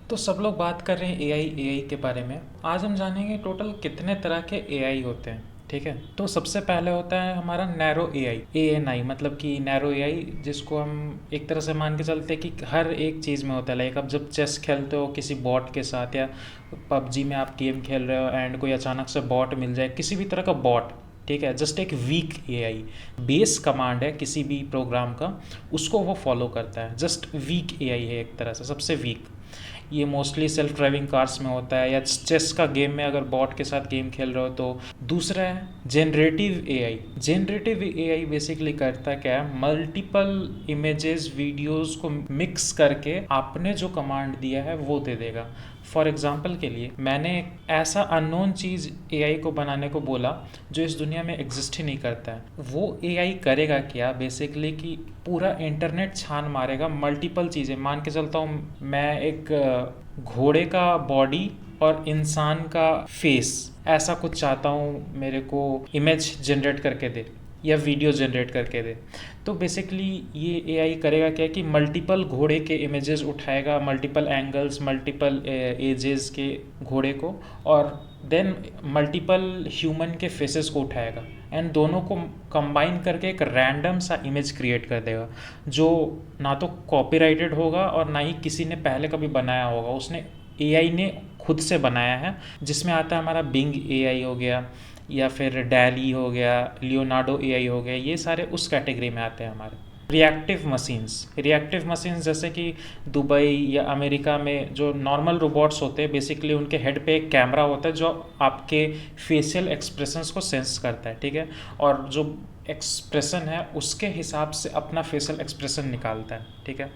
तो सब लोग बात कर रहे हैं एआई के बारे में। आज हम जानेंगे टोटल कितने तरह के एआई होते हैं। ठीक है, तो सबसे पहले होता है हमारा नैरो एआई, एएनआई, मतलब कि नैरो एआई, जिसको हम एक तरह से मान के चलते हैं कि हर एक चीज़ में होता है। लाइक अब जब चेस खेलते हो किसी बॉट के साथ, या पबजी में आप गेम खेल रहे हो एंड कोई अचानक से बॉट मिल जाए, किसी भी तरह का बॉट, ठीक है, जस्ट एक वीक एआई, बेस कमांड है किसी भी प्रोग्राम का, उसको वो फॉलो करता है। जस्ट वीक एआई है एक तरह से, सबसे वीक। ये मोस्टली सेल्फ ड्राइविंग कार्स में होता है, या चेस का गेम में अगर बॉट के साथ गेम खेल रहे हो तो। दूसरा है generative AI. Generative AI basically करता क्या है, मल्टीपल इमेजेस वीडियोस को मिक्स करके आपने जो कमांड दिया है वो दे देगा। फॉर एग्जाम्पल के लिए मैंने एक ऐसा अननोन चीज़ एआई को बनाने को बोला जो इस दुनिया में एग्जिस्ट ही नहीं करता है। वो एआई करेगा क्या बेसिकली कि पूरा इंटरनेट छान मारेगा, मल्टीपल चीज़ें। मान के चलता हूँ मैं एक घोड़े का बॉडी और इंसान का फेस, ऐसा कुछ चाहता हूँ मेरे को इमेज जनरेट करके दे या वीडियो जनरेट करके दे। तो बेसिकली ये एआई करेगा क्या कि मल्टीपल घोड़े के इमेजेस उठाएगा, मल्टीपल एंगल्स, मल्टीपल एजेस के घोड़े को, और देन मल्टीपल ह्यूमन के फेसेस को उठाएगा एंड दोनों को कंबाइन करके एक रैंडम सा इमेज क्रिएट कर देगा, जो ना तो कॉपीराइटेड होगा और ना ही किसी ने पहले कभी बनाया होगा। उसने एआई ने खुद से बनाया है, जिसमें आता है हमारा बिंग एआई हो गया, या फिर डैली हो गया, लियोनार्डो एआई हो गया। ये सारे उस कैटेगरी में आते हैं हमारे। रिएक्टिव मशीन्स जैसे कि दुबई या अमेरिका में जो नॉर्मल रोबोट्स होते हैं, बेसिकली उनके हेड पे एक कैमरा होता है जो आपके फेशियल एक्सप्रेशंस को सेंस करता है, ठीक है, और जो एक्सप्रेशन है उसके हिसाब से अपना फेशियल एक्सप्रेशन निकालता है, ठीक है।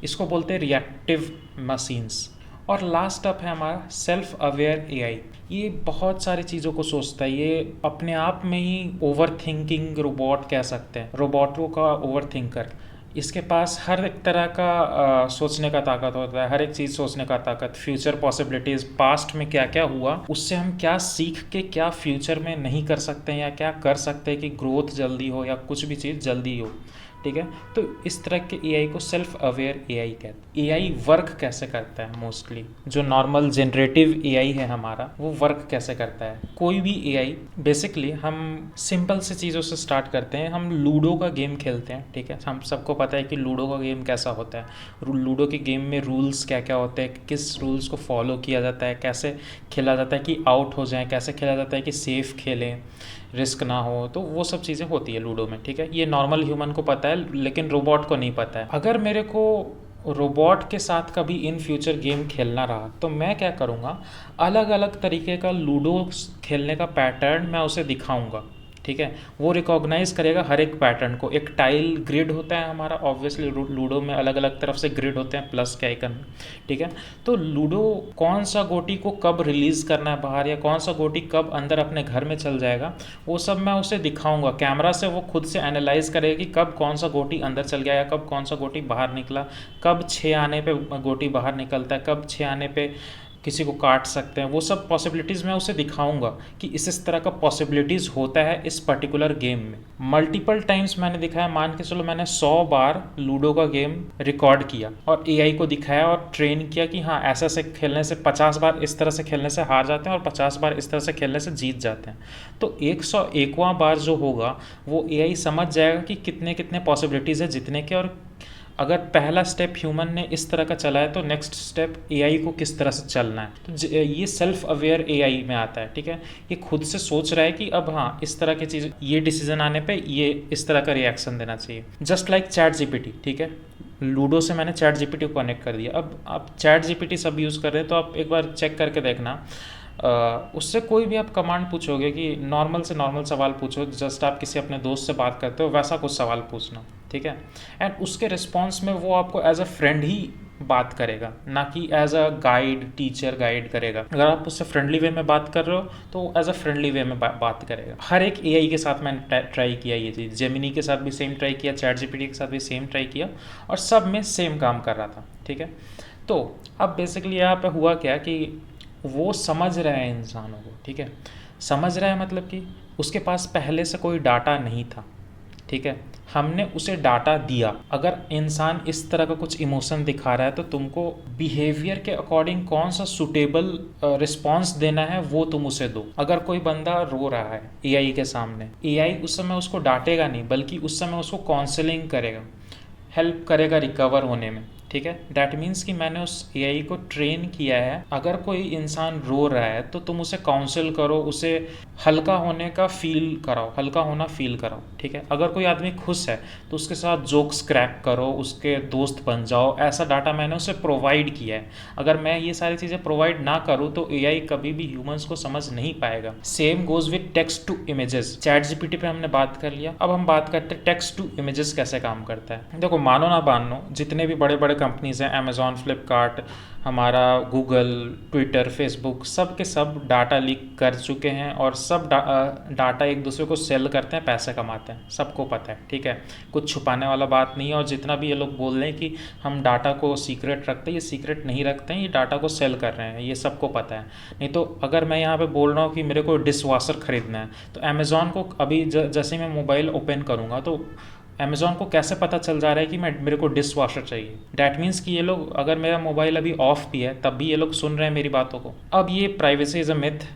इसको बोलते हैं रिएक्टिव मशीन्स। और लास्ट अप है हमारा सेल्फ अवेयर एआई। ये बहुत सारी चीज़ों को सोचता है, ये अपने आप में ही ओवर थिंकिंग रोबोट कह सकते हैं, रोबोटों का ओवर थिंकर। इसके पास हर एक तरह का सोचने का ताकत होता है, हर एक चीज़ सोचने का ताकत, फ्यूचर पॉसिबिलिटीज़, पास्ट में क्या क्या हुआ उससे हम क्या सीख के क्या फ्यूचर में नहीं कर सकते हैं, या क्या कर सकते हैं कि ग्रोथ जल्दी हो या कुछ भी चीज़ जल्दी हो, ठीक है। तो इस तरह के एआई को सेल्फ अवेयर एआई कहते हैं। एआई वर्क कैसे करता है, मोस्टली जो नॉर्मल जनरेटिव एआई है हमारा, वो वर्क कैसे करता है। कोई भी एआई, बेसिकली हम सिंपल से चीज़ों से स्टार्ट करते हैं। हम लूडो का गेम खेलते हैं, ठीक है, हम सबको पता है कि लूडो का गेम कैसा होता है। लूडो के गेम में रूल्स क्या क्या होते हैं, किस रूल्स को फॉलो किया जाता है, कैसे खेला जाता है कि आउट हो जाए, कैसे खेला जाता है कि सेफ खेलें, रिस्क ना हो, तो वो सब चीज़ें होती है लूडो में, ठीक है। ये नॉर्मल ह्यूमन को पता है, लेकिन रोबोट को नहीं पता है। अगर मेरे को रोबोट के साथ कभी इन फ्यूचर गेम खेलना रहा तो मैं क्या करूँगा, अलग अलग तरीके का लूडो खेलने का पैटर्न मैं उसे दिखाऊंगा, ठीक है। वो रिकॉग्नाइज करेगा हर एक पैटर्न को। एक टाइल ग्रिड होता है हमारा, ऑब्वियसली लूडो में अलग अलग तरफ से ग्रिड होते हैं प्लस के आइकन, ठीक है। तो लूडो कौन सा गोटी को कब रिलीज़ करना है बाहर, या कौन सा गोटी कब अंदर अपने घर में चल जाएगा, वो सब मैं उसे दिखाऊंगा। कैमरा से वो खुद से एनालाइज करेगा कि कब कौन सा गोटी अंदर चल गया, या कब कौन सा गोटी बाहर निकला, कब 6 आने पे गोटी बाहर निकलता है, कब 6 आने पे किसी को काट सकते हैं। वो सब पॉसिबिलिटीज़ मैं उसे दिखाऊंगा कि इस तरह का पॉसिबिलिटीज़ होता है इस पर्टिकुलर गेम में। मल्टीपल टाइम्स मैंने दिखाया, मान के चलो मैंने 100 बार लूडो का गेम रिकॉर्ड किया और एआई को दिखाया और ट्रेन किया कि हाँ, ऐसा से खेलने से 50 बार इस तरह से खेलने से हार जाते हैं और 50 बार इस तरह से खेलने से जीत जाते हैं। तो 101वां बार जो होगा वो एआई समझ जाएगा कि कितने कितने पॉसिबिलिटीज़ है जीतने के, और अगर पहला स्टेप ह्यूमन ने इस तरह का चला है तो नेक्स्ट स्टेप एआई को किस तरह से चलना है। तो ये सेल्फ अवेयर एआई में आता है, ठीक है। ये खुद से सोच रहा है कि अब हाँ, इस तरह की चीज़, ये डिसीजन आने पे ये इस तरह का रिएक्शन देना चाहिए। जस्ट लाइक चैट जीपीटी, ठीक है। लूडो से मैंने चैट जीपीटी को कनेक्ट कर दिया। अब आप चैट जीपीटी सब यूज़ कर रहे हैं तो आप एक बार चेक करके देखना, उससे कोई भी आप कमांड पूछोगे कि नॉर्मल से नॉर्मल सवाल पूछो, जस्ट आप किसी अपने दोस्त से बात करते हो वैसा कुछ सवाल पूछना, ठीक है। एंड उसके रिस्पॉन्स में वो आपको एज अ फ्रेंड ही बात करेगा, ना कि as a guide, teacher guide करेगा। अगर आप उससे फ्रेंडली वे में बात कर रहे हो तो एज अ फ्रेंडली वे में बात करेगा। हर एक एआई के साथ मैंने ट्राई किया ये चीज़, जेमिनी के साथ भी सेम ट्राई किया, चैट जीपीटी के साथ भी सेम ट्राई किया, और सब में सेम काम कर रहा था, ठीक है। तो अब बेसिकली यहाँ पे हुआ क्या कि वो समझ रहा है इंसानों को, ठीक है। समझ रहा है मतलब कि उसके पास पहले से कोई डाटा नहीं था, ठीक है, हमने उसे डाटा दिया। अगर इंसान इस तरह का कुछ इमोशन दिखा रहा है तो तुमको बिहेवियर के अकॉर्डिंग कौन सा सुटेबल रिस्पॉन्स देना है वो तुम उसे दो। अगर कोई बंदा रो रहा है एआई के सामने, एआई उस समय उसको डांटेगा नहीं, बल्कि उस समय उसको काउंसलिंग करेगा, हेल्प करेगा रिकवर होने में। ठीक है, दैट मीन्स कि मैंने उस एआई को ट्रेन किया है। अगर कोई इंसान रो रहा है तो तुम उसे काउंसिल करो, उसे हल्का होने का फील कराओ, हल्का होना फील कराओ। ठीक है, अगर कोई आदमी खुश है तो उसके साथ जोक्स क्रैक करो, उसके दोस्त बन जाओ। ऐसा डाटा मैंने उसे प्रोवाइड किया है। अगर मैं ये सारी चीज़ें प्रोवाइड ना करूँ तो एआई कभी भी ह्यूमंस को समझ नहीं पाएगा। Same goes with text to images. ChatGPT पे हमने बात कर लिया, अब हम बात करते हैं टेक्स्ट टू इमेजेस कैसे काम करता है। देखो, मानो ना मानो, जितने भी बड़े बड़े कंपनीज हैं, अमेजॉन, फ्लिपकार्ट, हमारा गूगल, ट्विटर, फेसबुक, सब के सब डाटा लीक कर चुके हैं और सब डाटा एक दूसरे को सेल करते हैं, पैसे कमाते हैं, सबको पता है। ठीक है, कुछ छुपाने वाला बात नहीं है। और जितना भी ये लोग बोल रहे हैं कि हम डाटा को सीक्रेट रखते हैं, ये सीक्रेट नहीं रखते हैं, ये डाटा को सेल कर रहे हैं, ये सबको पता है। नहीं तो अगर मैं यहाँ पे बोल रहा हूँ कि मेरे को डिश वॉशर खरीदना है तो अमेज़ॉन को अभी जैसे मैं मोबाइल ओपन करूँगा तो अमेज़ॉन को कैसे पता चल जा रहा है कि मेरे को डिश वॉशर चाहिए। डैट मीन्स कि ये लोग, अगर मेरा मोबाइल अभी ऑफ भी है तब भी ये लोग सुन रहे हैं मेरी बातों को। अब ये प्राइवेसी इज़ अ मिथ,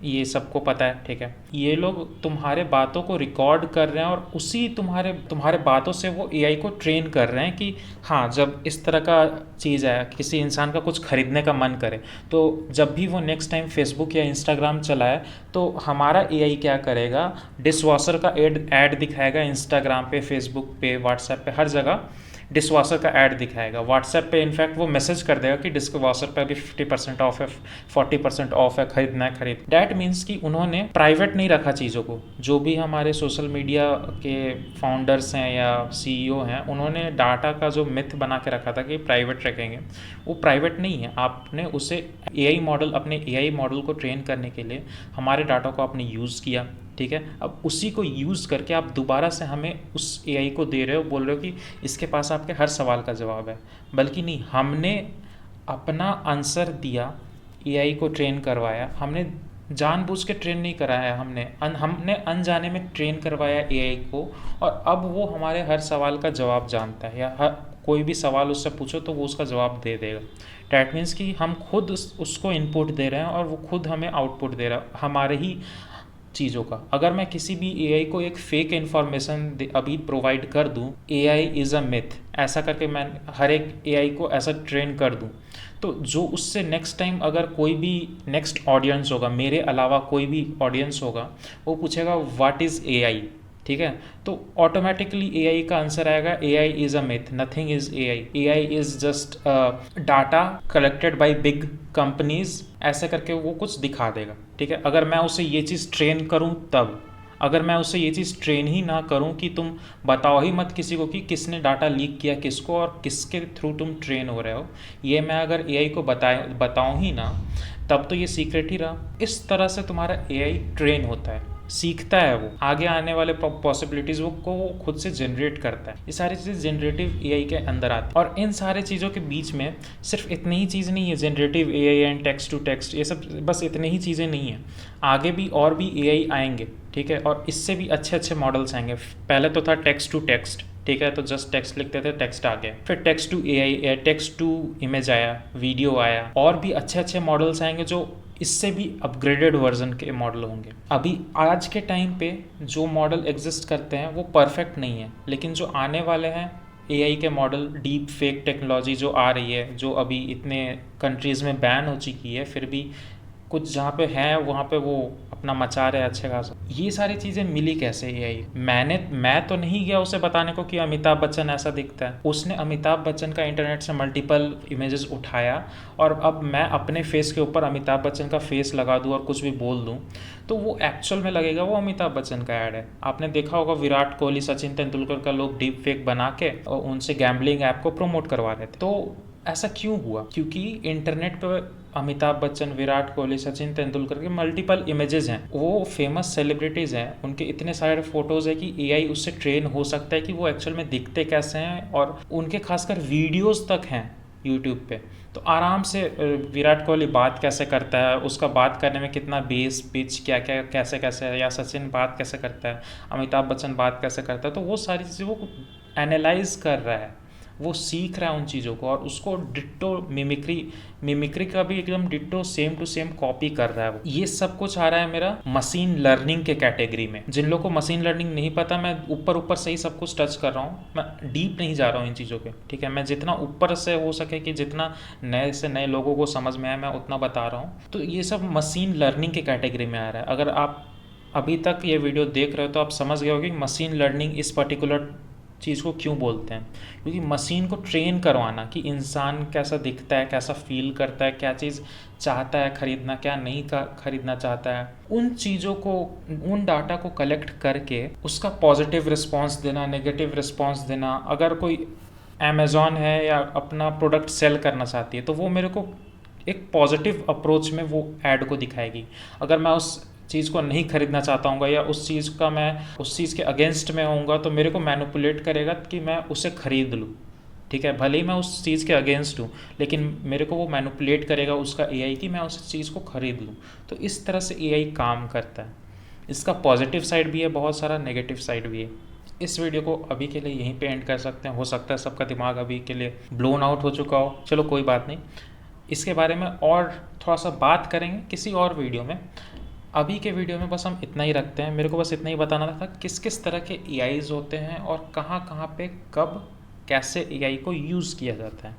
ये सबको पता है। ठीक है, ये लोग तुम्हारे बातों को रिकॉर्ड कर रहे हैं और उसी तुम्हारे बातों से वो एआई को ट्रेन कर रहे हैं कि हाँ, जब इस तरह का चीज़ है, किसी इंसान का कुछ खरीदने का मन करे, तो जब भी वो नेक्स्ट टाइम फेसबुक या इंस्टाग्राम चलाए तो हमारा एआई क्या करेगा, डिश वॉशर का ऐड दिखाएगा इंस्टाग्राम पे, फेसबुक पे, व्हाट्सएप पे, हर जगह डिश वॉशर का ऐड दिखाएगा। व्हाट्सएप पे इनफैक्ट वो मैसेज कर देगा कि डिश वॉशर पे अभी 50% ऑफ है, 40% ऑफ है, खरीदना है खरीद। डैट मीन्स कि उन्होंने प्राइवेट नहीं रखा चीज़ों को। जो भी हमारे सोशल मीडिया के फाउंडर्स हैं या सीईओ हैं, उन्होंने डाटा का जो मिथ बना के रखा था कि प्राइवेट रखेंगे, वो प्राइवेट नहीं है। आपने उसे अपने एआई मॉडल को ट्रेन करने के लिए हमारे डाटा को आपने यूज़ किया। ठीक है, अब उसी को यूज़ करके आप दोबारा से हमें उस एआई को दे रहे हो, बोल रहे हो कि इसके पास आपके हर सवाल का जवाब है। बल्कि नहीं, हमने अपना आंसर दिया, एआई को ट्रेन करवाया, हमने जानबूझ के ट्रेन नहीं कराया, हमने अनजाने में ट्रेन करवाया एआई को, और अब वो हमारे हर सवाल का जवाब जानता है, या कोई भी सवाल उससे पूछो तो वो उसका जवाब दे देगा। डैट मीन्स कि हम खुद उसको इनपुट दे रहे हैं और वो खुद हमें आउटपुट दे रहा है हमारे ही चीज़ों का। अगर मैं किसी भी एआई को एक फेक इन्फॉर्मेशन अभी प्रोवाइड कर दूं, एआई इज़ अ मिथ, ऐसा करके मैं हर एक एआई को ऐसा ट्रेन कर दूं, तो जो उससे नेक्स्ट टाइम अगर कोई भी नेक्स्ट ऑडियंस होगा, मेरे अलावा कोई भी ऑडियंस होगा, वो पूछेगा व्हाट इज़ एआई। ठीक है, तो ऑटोमेटिकली एआई का आंसर आएगा, AI is a myth, nothing is AI, AI is just data collected by big companies, ऐसे करके वो कुछ दिखा देगा। ठीक है, अगर मैं उसे ये चीज़ ट्रेन करूं तब, अगर मैं उसे ये चीज़ ट्रेन ही ना करूं कि तुम बताओ ही मत किसी को कि किसने डाटा लीक किया किसको और किसके थ्रू तुम ट्रेन हो रहे हो, ये मैं अगर एआई को बताऊं ही ना, तब तो ये सीक्रेट ही रहा। इस तरह से तुम्हारा एआई ट्रेन होता है, सीखता है, वो आगे आने वाले पॉसिबिलिटीज़ वो खुद से जनरेट करता है। ये सारी चीज़ें जनरेटिव एआई के अंदर आती है। और इन सारे चीज़ों के बीच में सिर्फ इतनी ही चीज़ नहीं है, generative AI and text to text, ये सब बस इतनी ही चीज़ें नहीं हैं, आगे भी और भी एआई आएंगे। ठीक है, और इससे भी अच्छे अच्छे मॉडल्स आएंगे। पहले तो था टेक्स्ट टू टेक्स्ट, ठीक है, तो जस्ट टेक्स्ट लिखते थे, टेक्स्ट आ गया। फिर text to AI, text to image आया, वीडियो आया, और भी अच्छे अच्छे मॉडल्स आएंगे जो इससे भी अपग्रेडेड वर्जन के मॉडल होंगे। अभी आज के टाइम पे जो मॉडल एग्जिस्ट करते हैं वो परफेक्ट नहीं है, लेकिन जो आने वाले हैं एआई के मॉडल, डीप फेक टेक्नोलॉजी जो आ रही है, जो अभी इतने कंट्रीज़ में बैन हो चुकी है, फिर भी कुछ जहाँ पे है वहाँ पे वो अपना मचा रहे अच्छे खासा। ये सारी चीज़ें मिली कैसे एआई? मैं तो नहीं गया उसे बताने को कि अमिताभ बच्चन ऐसा दिखता है। उसने अमिताभ बच्चन का इंटरनेट से मल्टीपल इमेजेस उठाया, और अब मैं अपने फेस के ऊपर अमिताभ बच्चन का फेस लगा दूँ और कुछ भी बोल दूँ तो वो एक्चुअल में लगेगा वो अमिताभ बच्चन का ऐड है। आपने देखा होगा विराट कोहली, सचिन तेंदुलकर का लोग डीप फेक बना के और उनसे गैम्बलिंग ऐप को प्रमोट करवा रहे थे। तो ऐसा क्यों हुआ? क्योंकि इंटरनेट पर अमिताभ बच्चन, विराट कोहली, सचिन तेंदुलकर के मल्टीपल इमेजेस हैं, वो फेमस सेलिब्रिटीज़ हैं, उनके इतने सारे फोटोज़ है कि एआई उससे ट्रेन हो सकता है कि वो एक्चुअल में दिखते कैसे हैं, और उनके खासकर वीडियोस तक हैं यूट्यूब पे। तो आराम से विराट कोहली बात कैसे करता है, उसका बात करने में कितना बेस पिच क्या क्या कैसे कैसे है, या सचिन बात कैसे करता है, अमिताभ बच्चन बात कैसे करता है, तो वो सारी चीज़ें वो एनालाइज कर रहा है, वो सीख रहा है उन चीज़ों को, और उसको डिट्टो मिमिक्री मिमिक्री का भी एकदम ditto same to same copy कर रहा है वो। ये सब कुछ आ रहा है मेरा मशीन लर्निंग के कैटेगरी में। जिन लोगों को मशीन लर्निंग नहीं पता, मैं ऊपर ऊपर से ही सब कुछ टच कर रहा हूँ, मैं डीप नहीं जा रहा हूँ इन चीज़ों पे, ठीक है। मैं जितना ऊपर से हो सके कि जितना नए से नए लोगों को समझ में आए मैं उतना बता रहा हूँ। तो ये सब मशीन लर्निंग के कैटेगरी में आ रहा है। अगर आप अभी तक ये वीडियो देख रहे हो तो आप समझ गए होगे कि मशीन लर्निंग इस पर्टिकुलर चीज़ को क्यों बोलते हैं। क्योंकि मशीन को ट्रेन करवाना कि इंसान कैसा दिखता है, कैसा फील करता है, क्या चीज़ चाहता है खरीदना, क्या नहीं का खरीदना चाहता है, उन चीज़ों को, उन डाटा को कलेक्ट करके उसका पॉजिटिव रिस्पॉन्स देना, नेगेटिव रिस्पॉन्स देना। अगर कोई अमेज़ॉन है या अपना प्रोडक्ट सेल करना चाहती है तो वो मेरे को एक पॉजिटिव अप्रोच में वो ऐड को दिखाएगी। अगर मैं उस चीज़ को नहीं खरीदना चाहता हूँ या उस चीज़ का मैं उस चीज़ के अगेंस्ट में होऊंगा तो मेरे को मैनिपुलेट करेगा कि मैं उसे खरीद लूँ, ठीक है। भले ही मैं उस चीज़ के अगेंस्ट हूँ, लेकिन मेरे को वो मैनिपुलेट करेगा उसका एआई कि मैं उस चीज़ को खरीद लूँ। तो इस तरह से एआई काम करता है। इसका पॉजिटिव साइड भी है, बहुत सारा नेगेटिव साइड भी है। इस वीडियो को अभी के लिए यहीं पे एंड कर सकते हैं। हो सकता है सबका दिमाग अभी के लिए ब्लोन आउट हो चुका हो, चलो कोई बात नहीं। इसके बारे में और थोड़ा सा बात करेंगे किसी और वीडियो में। अभी के वीडियो में बस हम इतना ही रखते हैं। मेरे को बस इतना ही बताना था किस किस तरह के एआईज़ होते हैं और कहाँ कहाँ पे कब कैसे एआई को यूज़ किया जाता है।